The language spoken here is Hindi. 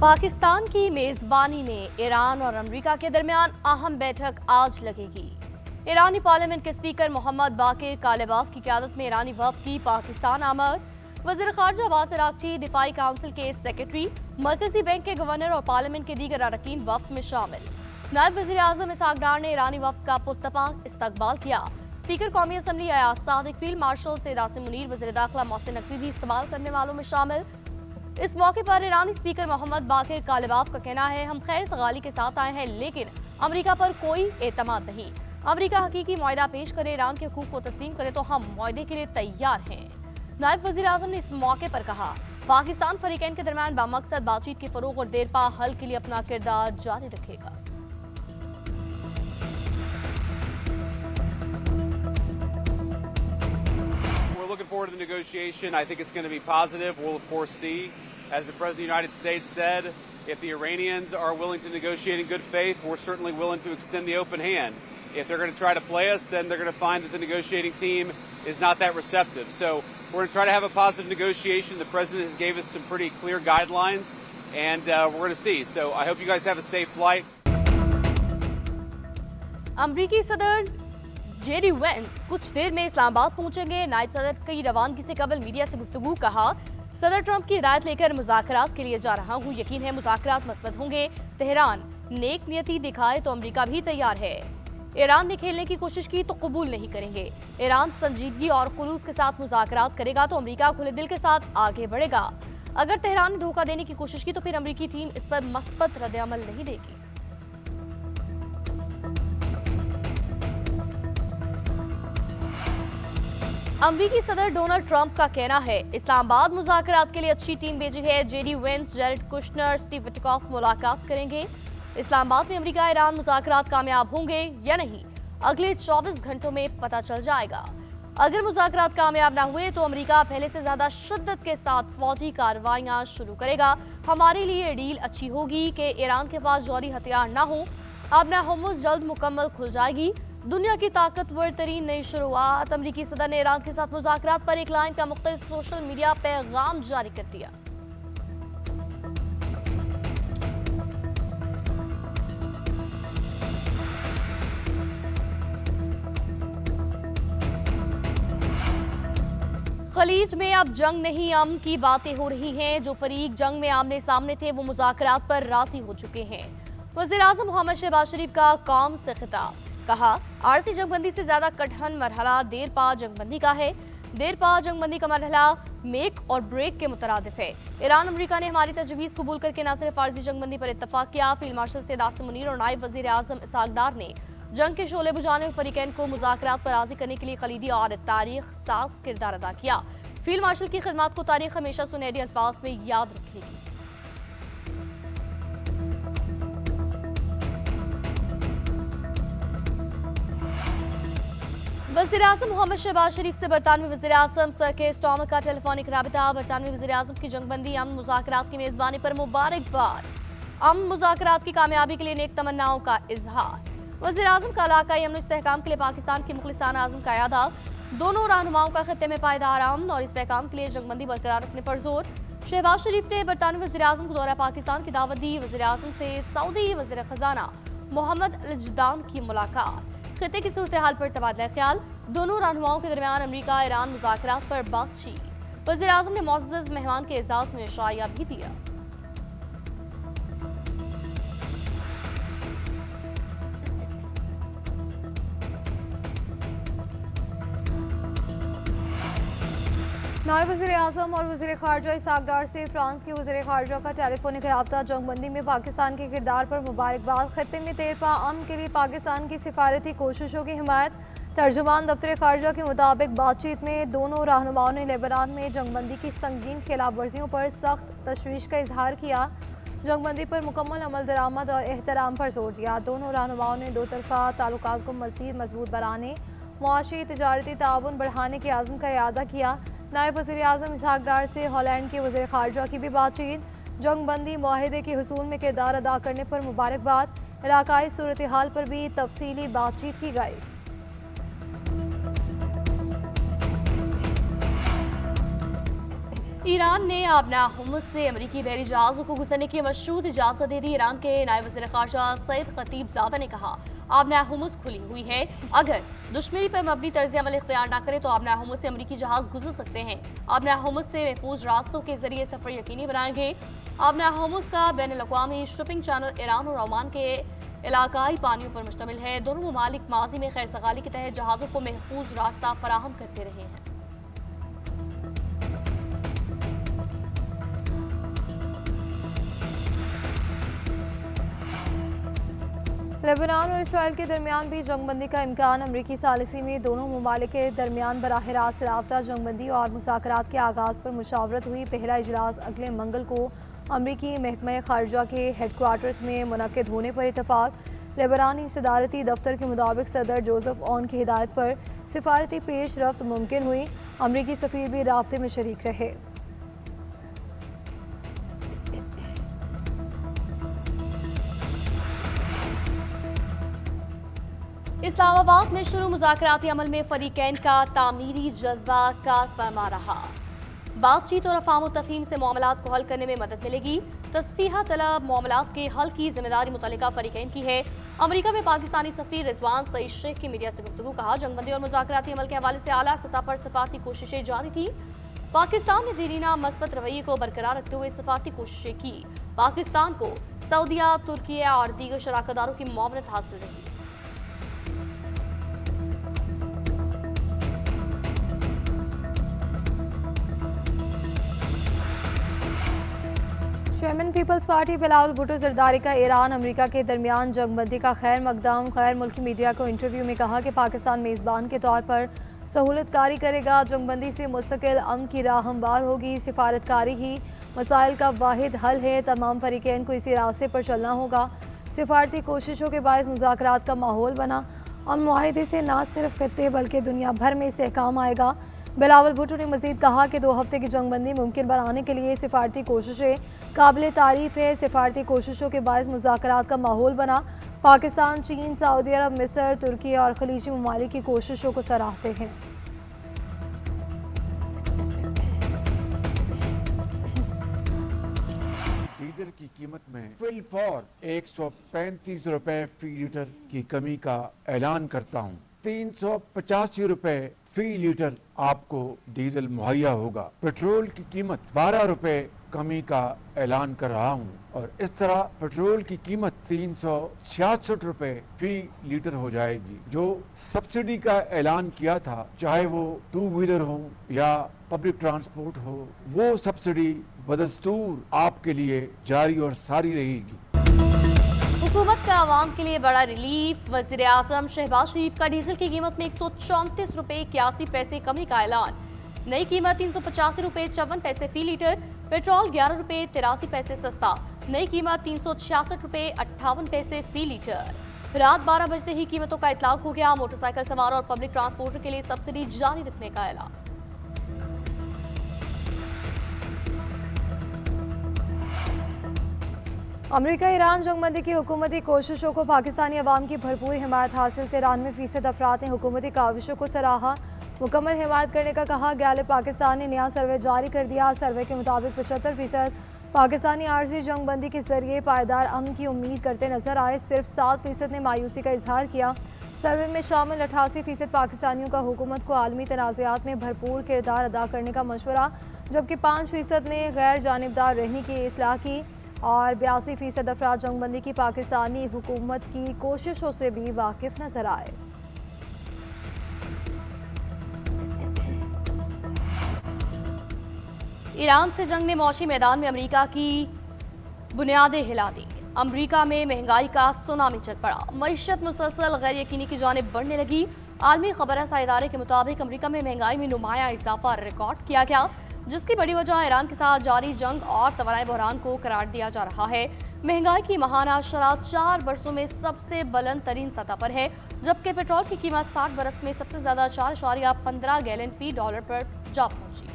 पाकिस्तान की मेजबानी में ईरान और अमेरिका के दरमियान अहम बैठक आज लगेगी। ईरानी पार्लियामेंट के स्पीकर मोहम्मद बाकिर कालिबाफ की क़यादत में ईरानी वफ़द की पाकिस्तान आमद। वज़ीर ख़ारजा अब्बास अराग़ची, दिफ़ाई काउंसिल के सेक्रेटरी, मरकजी बैंक के गवर्नर और पार्लियामेंट के दीगर अरकान वफ़द में शामिल। नायब वज़ीर आज़म इसहाक डार ने ईरानी वफ़द का पुरतपाक इस्तकबाल किया। स्पीकर कौमी assembly Ayaz Sadiq, field marshal Syed Asim Munir, वज़ीर दाखिला मोहसिन नकवी भी इस्तेमाल करने वालों में शामिल। इस मौके पर ईरानी स्पीकर मोहम्मद बाकिर कालिबाफ का कहना है, हम खैर सगाली के साथ आए हैं, लेकिन अमेरिका पर कोई एतमाद नहीं। अमेरिका हकीकी मुआहदा पेश करे, ईरान के हुकूक को तस्लीम करे तो हम मुआहदे के लिए तैयार हैं। नायब वज़ीर आज़म ने इस मौके पर कहा, पाकिस्तान फरीकैन के दरमियान बामकसद बातचीत के फरोग और देरपा हल के लिए अपना किरदार जारी रखेगा। Looking forward to the negotiation. I think it's going to be positive. We'll of course see, as the President of the United States said, if the Iranians are willing to negotiate in good faith, we're certainly willing to extend the open hand. If they're going to try to play us, then they're going to find that the negotiating team is not that receptive. So we're going to try to have a positive negotiation. The President has gave us some pretty clear guidelines, and we're going to see. So I hope you guys have a safe flight. अमरीकी सदर जेडी वेंस कुछ देर में इस्लामाबाद पहुंचेंगे। नायब सदर की रवानगी से कबल मीडिया से गुफ्तगू कहा, सदर ट्रंप की हिदायत लेकर मुज़ाकरात के लिए जा रहा हूं, यकीन है मुज़ाकरात मस्बत होंगे। तेहरान नेक नियति दिखाए तो अमेरिका भी तैयार है। ईरान ने खेलने की कोशिश की तो कबूल नहीं करेंगे। ईरान संजीदगी और खुलूस के साथ मुज़ाकरात करेगा तो अमेरिका खुले दिल के साथ आगे बढ़ेगा। अगर तेहरान ने धोखा देने की कोशिश की तो फिर अमेरिकी टीम इस पर मस्बत रद्द-ए-अमल नहीं देगी। अमरीकी सदर डोनाल्ड ट्रंप का कहना है, इस्लामाबाद मुज़ाकरात के लिए अच्छी टीम भेजी है। JD Vance, Jared Kushner, Steve Witkoff मुलाकात करेंगे। इस्लामाबाद में अमेरिका ईरान मुज़ाकरात कामयाब होंगे या नहीं, अगले 24 घंटों में पता चल जाएगा। अगर मुज़ाकरात कामयाब ना हुए तो अमेरिका पहले से ज्यादा शिद्दत के साथ फौजी कार्रवाइयां शुरू करेगा। हमारे लिए डील अच्छी होगी कि ईरान के पास जौहरी हथियार ना हो। अपना होर्मुज़ जल्द मुकम्मल खुल जाएगी। दुनिया की ताकतवर तरीन नई शुरुआत। अमरीकी सदर ने ईरान के साथ मुज़ाकरात पर एक लाइन का मुख्तलिफ सोशल मीडिया पैगाम जारी कर दिया। खलीज में अब जंग नहीं अमन की बातें हो रही हैं। जो फरीक जंग में आमने सामने थे वो मुज़ाकरात पर राज़ी हो चुके हैं। वज़ीर आज़म मोहम्मद शहबाज शरीफ का कौम से खिताब, कहा, आरसी जंगबंदी से ज्यादा कठिन मरहला देरपा जंगबंदी का है। देरपा जंगबंदी का मरहला मेक और ब्रेक के मुतरादिफ है। ईरान अमेरिका ने हमारी तजवीज़ कबूल करके न सिर्फ आरसी जंगबंदी पर इत्तफाक किया, फील्ड मार्शल सैयद आसिम मुनीर और नायब वज़ीर आज़म इसहाक डार ने जंग के शोले बुझाने और फरीकैन को मुज़ाकरात पर राज़ी करने के लिए कलीदी और तारीख साज किरदार अदा किया। फील्ड मार्शल की खिदमत को तारीख हमेशा सुनहरी अल्फाज में याद रखेगी। वज़ीर आज़म मोहम्मद शहबाज शरीफ से बरतानवी वज़ीर आज़म सर के स्टॉमर का टेलीफोनिक राबिता। बरतानवी वज़ीर आज़म की जंगबंदी अमन मुज़ाकरात की मेज़बानी पर मुबारकबाद। अमन मुज़ाकरात की कामयाबी के लिए नेक तमन्नाओं का इजहार। वज़ीर आज़म का इलाकाई अमन इस्तेहकाम के लिए पाकिस्तान की मुखलिसाना आज़म का यादा। दोनों रहनुमाओं का खित्ते में पायदार अमन और इस्तेहकाम के लिए जंगबंदी बरकरार रखने पर जोर। शहबाज शरीफ ने बरतानवी वज़ीर आज़म को दौरा पाकिस्तान की दावत दी। वज़ीर आज़म से सऊदी वज़ीर खजाना मोहम्मद अल जदान की मुलाकात। खित्ते की सूरत हाल पर तबादला ख्याल। दोनों रहनुमाओं के दरमियान अमेरिका ईरान मुज़ाकरात पर बातचीत। वज़ीर आज़म ने मुअज़्ज़ज़ मेहमान के एजाज़ में शाइया भी दिया। नायब वज़ीर आज़म और वज़ीर ख़ारजा इसहाक डार से फ्रांस के वज़ीर ख़ारजा का टेलीफोनिक राब्ता। जंगबंदी में पाकिस्तान के किरदार पर मुबारकबाद। खत्ते में देरपा अमन के लिए पाकिस्तान की सिफारती कोशिशों की हिमायत। तर्जुमान दफ्तर ख़ारजा के मुताबिक बातचीत में दोनों रहनुमाओं ने लेबनान में जंगबंदी की संगीन खिलाफ वर्जियों पर सख्त तशवीश का इजहार किया। जंगबंदी पर मुकम्मल अमल दरामद और एहतराम पर जोर दिया। दोनों रहनुमाओं ने दो तरफ़ा ताल्लुकात को मज़ीद मजबूत बनाने, मुआशी तजारती ताउन बढ़ाने के आज़म का इरादा किया। नायब वज़ीर आज़म इसहाक डार से हॉलैंड के वज़ीर ख़ारजा की भी बातचीत। जंगबंदी मुआहिदे के हुसूल में किरदार अदा करने पर मुबारकबाद। इलाकाई सूरत हाल पर भी तफसीली बातचीत की गई। ईरान ने आबना हुमुस से अमरीकी बहरी जहाजों को गुजरने की मशरूत इजाजत दे दी। ईरान के नायब वज़ीर ख़ारजा सईद खतीबज़ादा ने कहा, आबना हुमुस खुली हुई है, अगर दुश्मनी पर मबनी तर्ज अमल इख्तियार न करे तो आबना हुमुस से अमरीकी जहाज गुजर सकते हैं। आबना हुमुस से महफूज रास्तों के जरिए सफर यकीनी बनाएंगे। आबना हुमुस का बैन अल-अक़वामी शिपिंग चैनल ईरान और ओमान के इलाकाई पानियों पर मुश्तमिल है। दोनों ममालिक माजी में खैर सगाली के तहत जहाजों को महफूज रास्ता फराहम करते रहे हैं। लेबनान और इसराइल के दरमियान भी जंगबंदी का इम्कान। अमरीकी सालिसी में दोनों ममालिक के दरमियान बराह रास्त राबता, जंगबंदी और मुज़ाकरात के आगाज़ पर मुशावरत हुई। पहला इजलास अगले मंगल को अमरीकी महकमा खारजा के हेडक्वार्टर्स में मुनक्किद होने पर इतफाक। लेबनानी सदारती दफ्तर के मुताबिक सदर जोसेफ ऑन की हिदायत पर सिफारती पेश रफ्त मुमकिन हुई। अमरीकी सफ़ीर भी राब्ते में शरीक रहे। इस्लामाबाद में शुरू मुज़ाकराती अमल में फरीकैन का तामीरी जज्बा कारफरमा रहा। बातचीत और अफ़ाम तफ़हीम से मामलात को हल करने में मदद मिलेगी। तस्फीहा तलब मामलात के हल की जिम्मेदारी मुतल्लिका फरीकैन की है। अमरीका में पाकिस्तानी सफ़ीर रिजवान सईद शेख की मीडिया से गुफ्तगू। कहा, जंगबंदी और मुज़ाकराती अमल के हवाले से आला सतह पर सफारती कोशिशें जारी थी। पाकिस्तान ने दीरीना मस्बत रवैये को बरकरार रखते हुए सफारती कोशिशें की। पाकिस्तान को सऊदिया, तुर्किया और दीगर शराकतदारों की मुआवनत हासिल रही। चेयरमैन पीपल्स पार्टी बिलावल भुट्टो जरदारी का ईरान अमेरिका के दरमियान जंगबंदी का खैर मकदम। गैर मुल्की मीडिया को इंटरव्यू में कहा कि पाकिस्तान मेज़बान के तौर पर सहूलतकारी करेगा। जंगबंदी से मुस्तकिल अमन की राह हमवार होगी। सिफारतकारी ही मसाइल का वाहिद हल है। तमाम फरीकैन को इसी रास्ते पर चलना होगा। सिफारती कोशिशों के बायस मुज़ाकरात का माहौल बना। अमन मुआहिदे से न सिर्फ खत्ते बल्कि दुनिया भर में इस्तेहकाम आएगा। बिलावल भुट्टो ने मजीद कहा कि 2 हफ्ते की जंगबंदी मुमकिन बनाने के लिए सिफारती कोशिशें काबिल तारीफ है। सिफारती कोशिशों के बायस मुज़ाकरात का माहौल बना। पाकिस्तान, चीन, सऊदी अरब, मिस्र, तुर्की और खलीजी ममालिक की कोशिशों को सराहते हैं। डीजल की कीमत में फिल फॉर 135 रुपए फी लीटर की कमी का ऐलान करता हूँ। 385 रुपए फी लीटर आपको डीजल मुहैया होगा। पेट्रोल की कीमत 12 रुपए कमी का ऐलान कर रहा हूँ और इस तरह पेट्रोल की कीमत 366 रुपए फी लीटर हो जाएगी। जो सब्सिडी का ऐलान किया था, चाहे वो 2 व्हीलर हो या पब्लिक ट्रांसपोर्ट हो, वो सब्सिडी बदस्तूर आपके लिए जारी और सारी रहेगी। हुकूमत का आवाम के लिए बड़ा रिलीफ। वज़ीर आज़म शहबाज शरीफ का डीजल की कीमत में 134 रुपए 81 पैसे कमी का ऐलान। नई कीमत 385 रुपए 54 पैसे फी लीटर। पेट्रोल 11 रुपए 83 पैसे सस्ता। नई कीमत 366 रुपए 58 पैसे फी लीटर। रात 12 बजते ही कीमतों का इतलाक हो गया। मोटरसाइकिल सवार और पब्लिक ट्रांसपोर्टर के लिए सब्सिडी जारी रखने का ऐलान। अमरीका ईरान जंगबंदी की हुकूमती कोशिशों को पाकिस्तानी अवाम की भरपूर हिमायत हासिल। 93% अफराद ने हुकूमती काविशों को सराहा, मुकम्मल हिमायत करने का कहा। गैलिब पाकिस्तान ने नया सर्वे जारी कर दिया। सर्वे के मुताबिक 75% पाकिस्तानी आर्जी जंगबंदी के जरिए पायदार अमन की उम्मीद करते नजर आए। सिर्फ 7% ने मायूसी का इजहार किया। सर्वे में शामिल 88% पाकिस्तानियों का हुकूमत को आलमी तनाज़ात में भरपूर किरदार अदा करने का मशवरा, जबकि 5% ने गैर जानिबदार रहने की इस्लाह की और 82% अफराद जंगबंदी की पाकिस्तानी हुकूमत की कोशिशों से भी वाकिफ नजर आए। ईरान से जंग ने मौशी मैदान में अमेरिका की बुनियादें हिला दी। अमेरिका में महंगाई का सुनामी चल पड़ा। मईशत मुसलसल गैर यकीनी की जानिब बढ़ने लगी। आलमी खबरसां इदारे के मुताबिक अमेरिका में महंगाई में नुमाया इजाफा रिकॉर्ड किया गया, जिसकी बड़ी वजह ईरान के साथ जारी जंग और तवानाई बहरान को करार दिया जा रहा है। महंगाई की माहाना शरह 4 बरसों में सबसे बुलंद तरीन सतह पर है, जबकि पेट्रोल की कीमत 60 बरस में सबसे ज्यादा 4.15 गैलन फी डॉलर पर जा पहुंची।